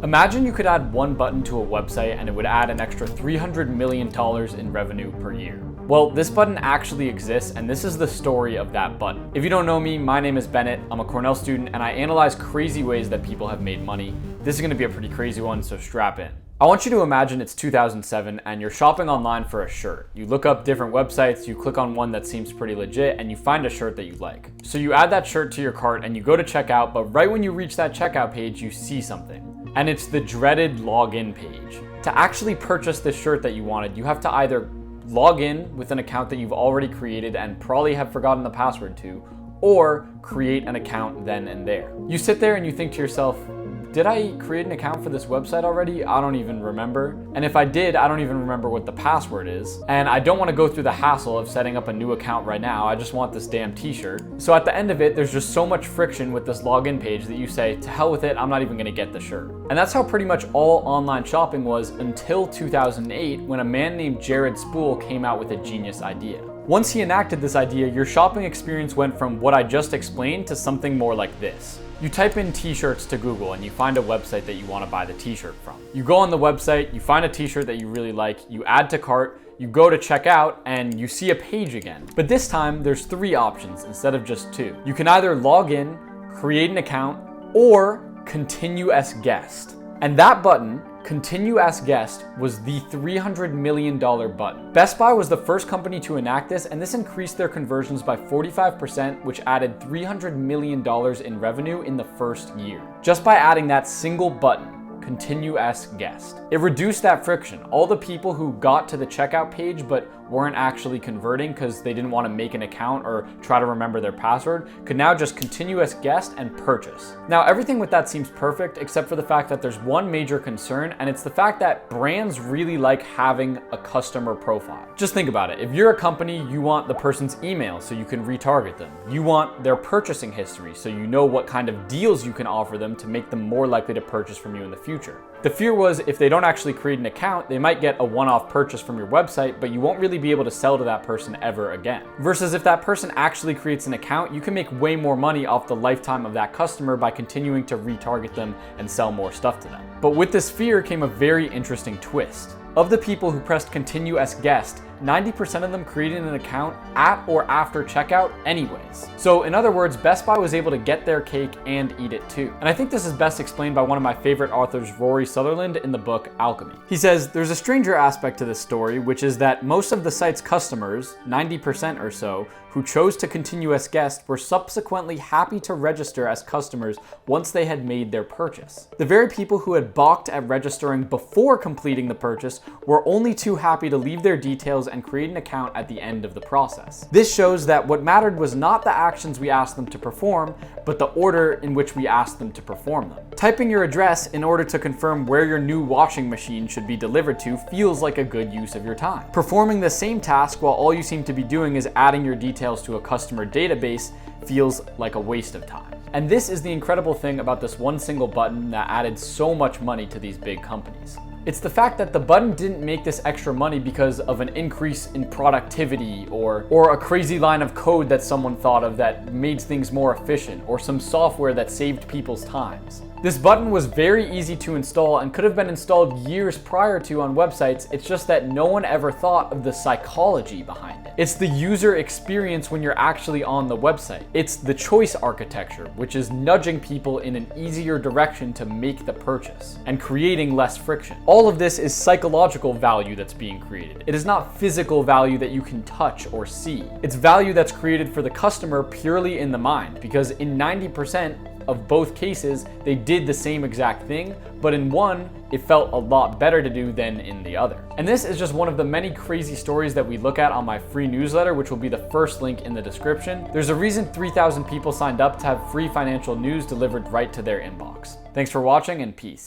Imagine you could add one button to a website and it would add an extra $300 million in revenue per year. Well, this button actually exists, and this is the story of that button. If you don't know me, my name is Bennett. I'm a Cornell student and I analyze crazy ways that people have made money. This is gonna be a pretty crazy one, so strap in. I want you to imagine it's 2007 and you're shopping online for a shirt. You look up different websites, you click on one that seems pretty legit, and you find a shirt that you like. So you add that shirt to your cart and you go to checkout, but right when you reach that checkout page, you see something. And it's the dreaded login page. To actually purchase this shirt that you wanted, you have to either log in with an account that you've already created and probably have forgotten the password to, or create an account then and there. You sit there and you think to yourself, did I create an account for this website already? I don't even remember. And if I did, I don't even remember what the password is. And I don't want to go through the hassle of setting up a new account right now. I just want this damn t-shirt. So at the end of it, there's just so much friction with this login page that you say, to hell with it, I'm not even going to get the shirt. And that's how pretty much all online shopping was until 2008, when a man named Jared Spool came out with a genius idea. Once he enacted this idea, your shopping experience went from what I just explained to something more like this. You type in t-shirts to Google and you find a website that you want to buy the t-shirt from. You go on the website, you find a t-shirt that you really like, you add to cart, you go to checkout, and you see a page again. But this time, there's 3 options instead of just 2. You can either log in, create an account, or continue as guest. And that button, Continue as Guest, was the $300 million button. Best Buy was the first company to enact this, and this increased their conversions by 45%, which added $300 million in revenue in the first year. Just by adding that single button, Continue as Guest. It reduced that friction. All the people who got to the checkout page but weren't actually converting because they didn't want to make an account or try to remember their password could now just continue as guest and purchase. Now, everything with that seems perfect except for the fact that there's one major concern, and it's the fact that brands really like having a customer profile. Just think about it. If you're a company, you want the person's email so you can retarget them. You want their purchasing history so you know what kind of deals you can offer them to make them more likely to purchase from you in the future. The fear was if they don't actually create an account, they might get a one-off purchase from your website, but you won't really be able to sell to that person ever again. Versus if that person actually creates an account, you can make way more money off the lifetime of that customer by continuing to retarget them and sell more stuff to them. But with this fear came a very interesting twist. Of the people who pressed continue as guest, 90% of them created an account at or after checkout anyways. So in other words, Best Buy was able to get their cake and eat it too. And I think this is best explained by one of my favorite authors, Rory Sutherland, in the book Alchemy. He says, there's a stranger aspect to this story, which is that most of the site's customers, 90% or so, who chose to continue as guests were subsequently happy to register as customers once they had made their purchase. The very people who had balked at registering before completing the purchase were only too happy to leave their details and create an account at the end of the process. This shows that what mattered was not the actions we asked them to perform, but the order in which we asked them to perform them. Typing your address in order to confirm where your new washing machine should be delivered to feels like a good use of your time. Performing the same task while all you seem to be doing is adding your details to a customer database feels like a waste of time. And this is the incredible thing about this one single button that added so much money to these big companies. It's the fact that the button didn't make this extra money because of an increase in productivity or a crazy line of code that someone thought of that made things more efficient, or some software that saved people's times. This button was very easy to install and could have been installed years prior to on websites. It's just that no one ever thought of the psychology behind it. It's the user experience when you're actually on the website. It's the choice architecture, which is nudging people in an easier direction to make the purchase and creating less friction. All of this is psychological value that's being created. It is not physical value that you can touch or see. It's value that's created for the customer purely in the mind, because in 90% of both cases, they did the same exact thing, but in one, it felt a lot better to do than in the other. And this is just one of the many crazy stories that we look at on my free newsletter, which will be the first link in the description. There's a reason 3,000 people signed up to have free financial news delivered right to their inbox. Thanks for watching, and peace.